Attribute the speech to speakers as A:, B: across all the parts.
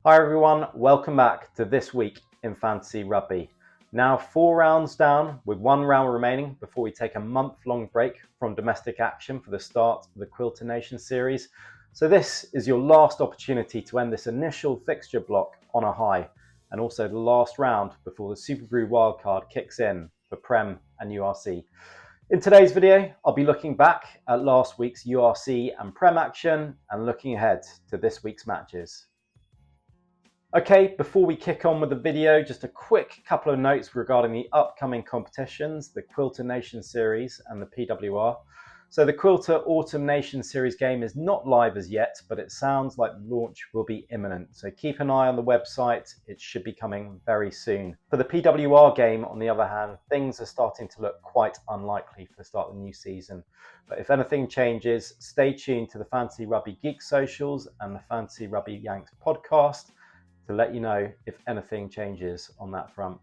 A: Hi everyone, welcome back to This Week in Fantasy Rugby. Now 4 rounds down with 1 round remaining before we take a month-long break from domestic action for the start of the Quilter Nation series. So this is your last opportunity to end this initial fixture block on a high, and also the last round before the Super Brew wildcard kicks in for PREM and URC. In today's video, I'll be looking back at last week's URC and PREM action and looking ahead to this week's matches. Okay, before we kick on with the video, just a quick couple of notes regarding the upcoming competitions, the Quilter Nation Series and the PWR. So the Quilter Autumn Nation Series game is not live as yet, but it sounds like the launch will be imminent. So keep an eye on the website, it should be coming very soon. For the PWR game, on the other hand, things are starting to look quite unlikely for the start of the new season. But if anything changes, stay tuned to the Fantasy Rugby Geek socials and the Fantasy Rugby Yanks podcast to let you know if anything changes on that front.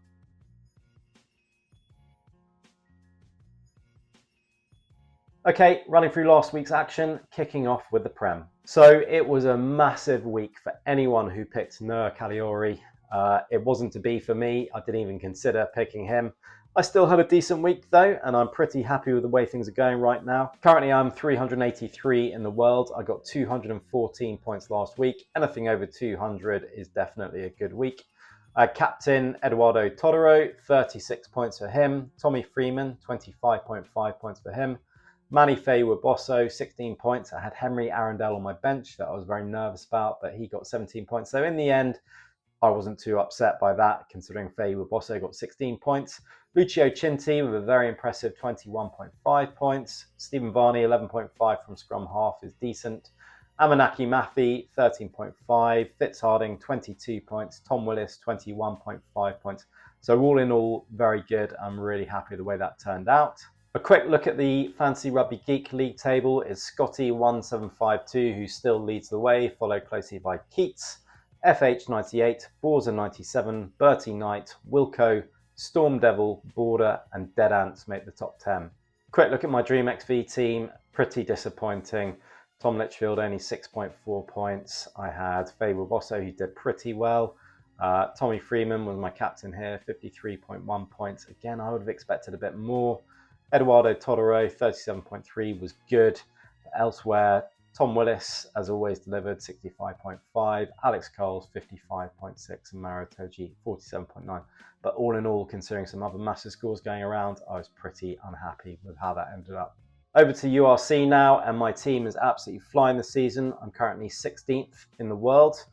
A: Okay, running through last week's action, kicking off with the Prem. So it was a massive week for anyone who picked Noah Caliori. It wasn't to be for me. I didn't even consider picking him. I still had a decent week though, and I'm pretty happy with the way things are going right now. Currently I'm 383 in the world. I got 214 points last week. Anything over 200 is definitely a good week. Captain Eduardo Todoro, 36 points for him. Tommy Freeman, 25.5 points for him. Manny Bosso, 16 points. I had Henry Arundel on my bench that I was very nervous about, but he got 17 points. So in the end, I wasn't too upset by that, considering Bosso got 16 points. Lucio Cinti with a very impressive 21.5 points. Stephen Varney, 11.5 from scrum half is decent. Amanaki Mafi, 13.5. Fitz Harding, 22 points. Tom Willis, 21.5 points. So all in all, very good. I'm really happy with the way that turned out. A quick look at the Fantasy Rugby Geek League table is Scotty1752, who still leads the way, followed closely by Keats, FH98, Borza 97, Bertie Knight, Wilco, Storm Devil, Border, and Dead Ants make the top 10. Quick look at my Dream XV team, pretty disappointing. Tom Litchfield only 6.4 points. I had Faye Bosso, who did pretty well. Tommy Freeman was my captain here, 53.1 points. Again, I would have expected a bit more. Eduardo Todoro, 37.3 was good. But elsewhere, Tom Willis, as always, delivered 65.5. Alex Coles, 55.6. And Maro Toji, 47.9. But all in all, considering some other massive scores going around, I was pretty unhappy with how that ended up. Over to URC now, and my team is absolutely flying this season. I'm currently 16th in the world.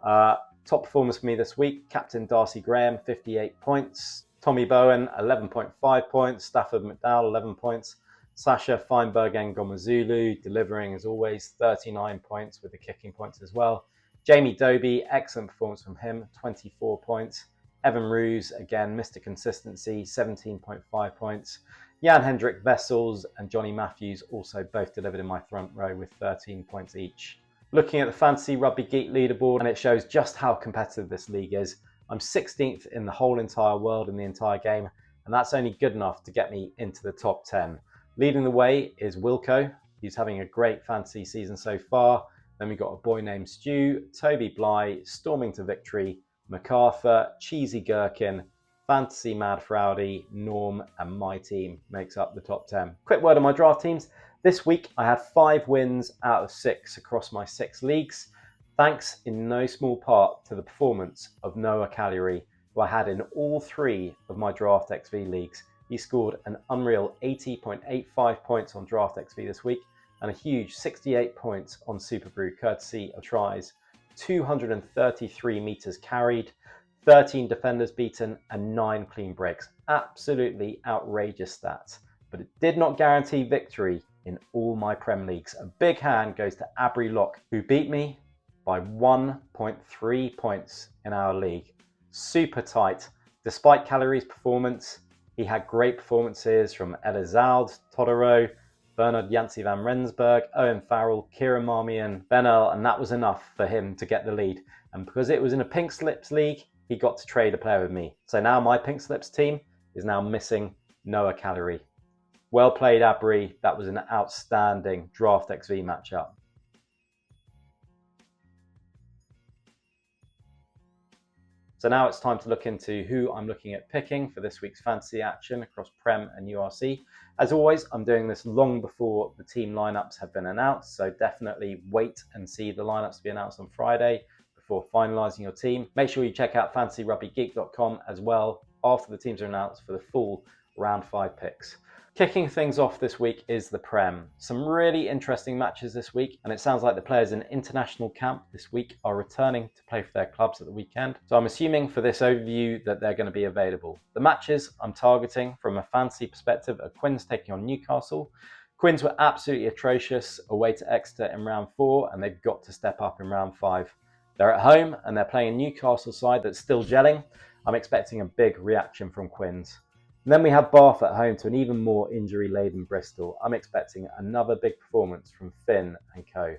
A: Top performers for me this week, Captain Darcy Graham, 58 points. Tommy Bowen, 11.5 points. Stafford McDowell, 11 points. Sasha Feinberg and Ngomazulu delivering as always, 39 points with the kicking points as well. Jamie Doby, excellent performance from him, 24 points. Evan Roos, again, Mr. Consistency, 17.5 points. Jan Hendrik Vessels and Johnny Matthews also both delivered in my front row with 13 points each. Looking at the Fantasy Rugby Geek leaderboard, and it shows just how competitive this league is. I'm 16th in the whole entire world in the entire game, and that's only good enough to get me into the top 10. Leading the way is Wilco. He's having a great fantasy season so far. Then we've got a boy named Stu, Toby Bly, Storming to Victory, MacArthur, Cheesy Gherkin, Fantasy Mad Frowdy, Norm, and my team makes up the top 10. Quick word on my draft teams. This week I had 5 wins out of 6 across my 6 leagues. Thanks in no small part to the performance of Noah Caliori, who I had in all 3 of my Draft XV leagues. He scored an unreal 80.85 points on Draft XV this week and a huge 68 points on Super Brew, courtesy of tries, 233 meters carried, 13 defenders beaten, and 9 clean breaks. Absolutely outrageous stats, but it did not guarantee victory in all my Prem leagues. A big hand goes to Abri Locke, who beat me by 1.3 points in our league. Super tight. Despite Calori's performance, he had great performances from Elizalde, Todoro, Bernard Yancey van Rensburg, Owen Farrell, Kieran Marmion, Benel, and that was enough for him to get the lead. And because it was in a Pink Slips league, he got to trade a player with me. So now my Pink Slips team is now missing Noah Caliori. Well played, Abri. That was an outstanding Draft XV matchup. So now it's time to look into who I'm looking at picking for this week's fantasy action across Prem and URC. As always, I'm doing this long before the team lineups have been announced, so definitely wait and see the lineups be announced on Friday before finalising your team. Make sure you check out fantasyrugbygeek.com as well after the teams are announced for the full round 5 picks. Kicking things off this week is the Prem. Some really interesting matches this week, and it sounds like the players in international camp this week are returning to play for their clubs at the weekend. So I'm assuming for this overview that they're going to be available. The matches I'm targeting from a fantasy perspective are Quins taking on Newcastle. Quins were absolutely atrocious away to Exeter in round 4, and they've got to step up in round 5. They're at home and they're playing a Newcastle side that's still gelling. I'm expecting a big reaction from Quins. And then we have Bath at home to an even more injury-laden Bristol. I'm expecting another big performance from Finn and co.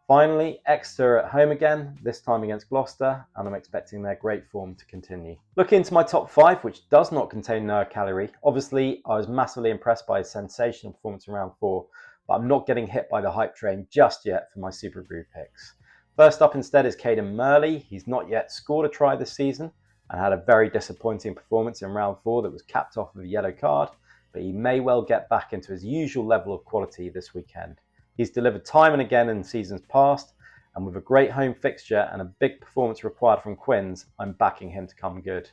A: Finally, Exeter at home again, this time against Gloucester, and I'm expecting their great form to continue. Looking into my top 5, which does not contain Noah Callery. Obviously, I was massively impressed by his sensational performance in round 4, but I'm not getting hit by the hype train just yet for my Super Brew picks. First up instead is Caden Murley. He's not yet scored a try this season, and had a very disappointing performance in round 4 that was capped off with a yellow card, but he may well get back into his usual level of quality this weekend. He's delivered time and again in seasons past, and with a great home fixture and a big performance required from Quins, I'm backing him to come good.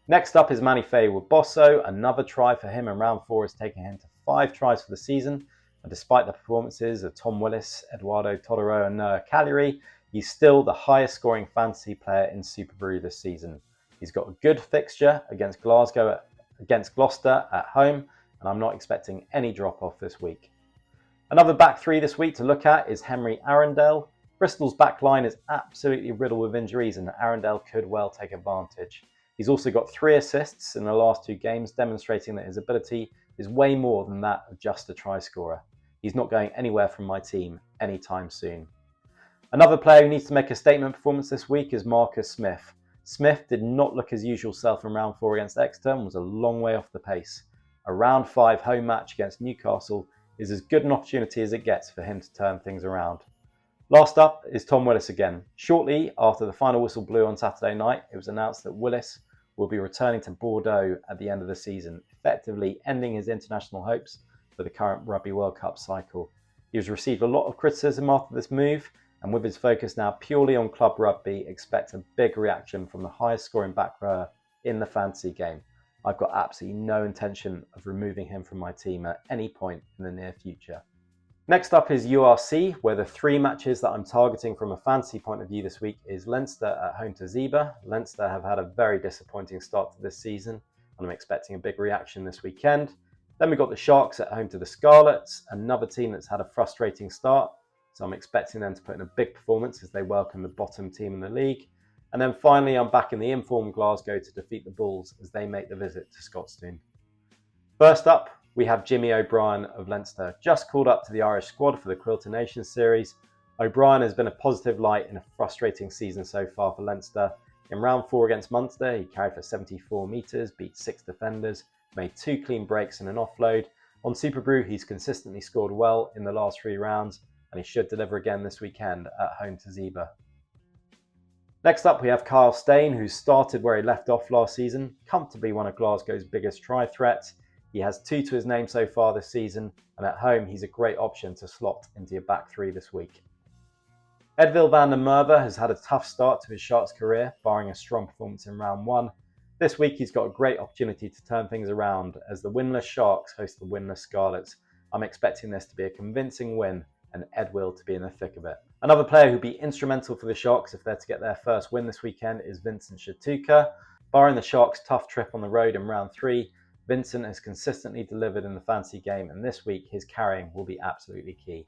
A: Next up is Manny Fay with Bosso. Another try for him in round 4 has taken him to 5 tries for the season, and despite the performances of Tom Willis, Eduardo Todoro and Noah Callery, he's still the highest scoring fantasy player in Super Brew this season. He's got a good fixture against Glasgow, against Gloucester at home, and I'm not expecting any drop-off this week. Another back 3 this week to look at is Henry Arundel. Bristol's back line is absolutely riddled with injuries, and Arundel could well take advantage. He's also got 3 assists in the last 2 games, demonstrating that his ability is way more than that of just a try scorer. He's not going anywhere from my team anytime soon. Another player who needs to make a statement performance this week is Marcus Smith. Smith did not look his usual self in round 4 against Exeter and was a long way off the pace. A round 5 home match against Newcastle is as good an opportunity as it gets for him to turn things around. Last up is Tom Willis again. Shortly after the final whistle blew on Saturday night, it was announced that Willis will be returning to Bordeaux at the end of the season, effectively ending his international hopes for the current Rugby World Cup cycle. He has received a lot of criticism after this move, and with his focus now purely on club rugby, expect a big reaction from the highest scoring back rower in the fantasy game. I've got absolutely no intention of removing him from my team at any point in the near future. Next up is URC, where the 3 matches that I'm targeting from a fantasy point of view this week is Leinster at home to Zebra. Leinster have had a very disappointing start to this season, and I'm expecting a big reaction this weekend. Then we've got the Sharks at home to the Scarlets, another team that's had a frustrating start. So I'm expecting them to put in a big performance as they welcome the bottom team in the league. And then finally, I'm backing the informed Glasgow to defeat the Bulls as they make the visit to Scotstoun. First up, we have Jimmy O'Brien of Leinster, just called up to the Irish squad for the Quilter Nations series. O'Brien has been a positive light in a frustrating season so far for Leinster. In round 4 against Munster, he carried for 74 metres, beat 6 defenders, made 2 clean breaks and an offload. On Super Brew, he's consistently scored well in the last 3 rounds, and he should deliver again this weekend at home to Zebra. Next up, we have Kyle Steyn, who started where he left off last season, comfortably one of Glasgow's biggest try threats. He has 2 to his name so far this season, and at home he's a great option to slot into your back 3 this week. Edville van der Merwe has had a tough start to his Sharks career, barring a strong performance in round 1. This week he's got a great opportunity to turn things around as the winless Sharks host the winless Scarlets. I'm expecting this to be a convincing win, and Edville to be in the thick of it. Another player who'd be instrumental for the Sharks if they're to get their first win this weekend is Vincent Shatuka. Barring the Sharks' tough trip on the road in round 3, Vincent has consistently delivered in the fantasy game, and this week his carrying will be absolutely key.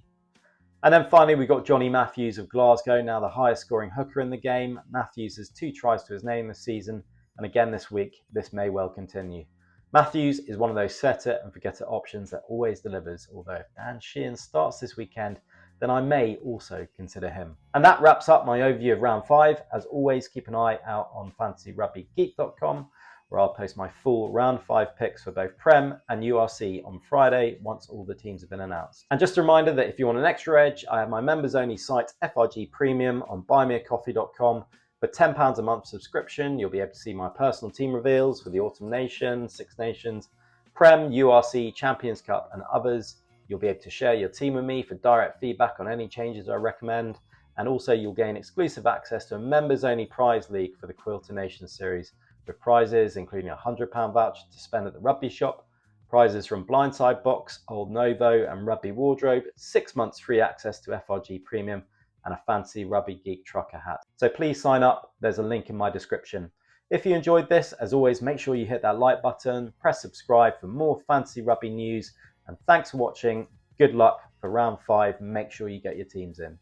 A: And then finally we've got Johnny Matthews of Glasgow, now the highest scoring hooker in the game. Matthews has 2 tries to his name this season, and again this week this may well continue. Matthews is one of those set it and forget it options that always delivers, although if Dan Sheehan starts this weekend, then I may also consider him. And that wraps up my overview of round 5. As always, keep an eye out on fantasyrugbygeek.com, where I'll post my full round 5 picks for both Prem and URC on Friday once all the teams have been announced. And just a reminder that if you want an extra edge, I have my members only site FRG Premium on buymeacoffee.com, For £10 a month subscription, you'll be able to see my personal team reveals for the Autumn Nation, Six Nations, PREM, URC, Champions Cup and others. You'll be able to share your team with me for direct feedback on any changes I recommend. And also you'll gain exclusive access to a members only prize league for the Quilter Nation series with prizes including a £100 voucher to spend at the rugby shop, prizes from Blindside Box, Old Novo and Rugby Wardrobe, 6 months free access to FRG Premium and a fancy Rugby Geek trucker hat. So please sign up, there's a link in my description. If you enjoyed this, as always, make sure you hit that like button, press subscribe for more fancy rugby news, and thanks for watching. Good luck for round 5, make sure you get your teams in.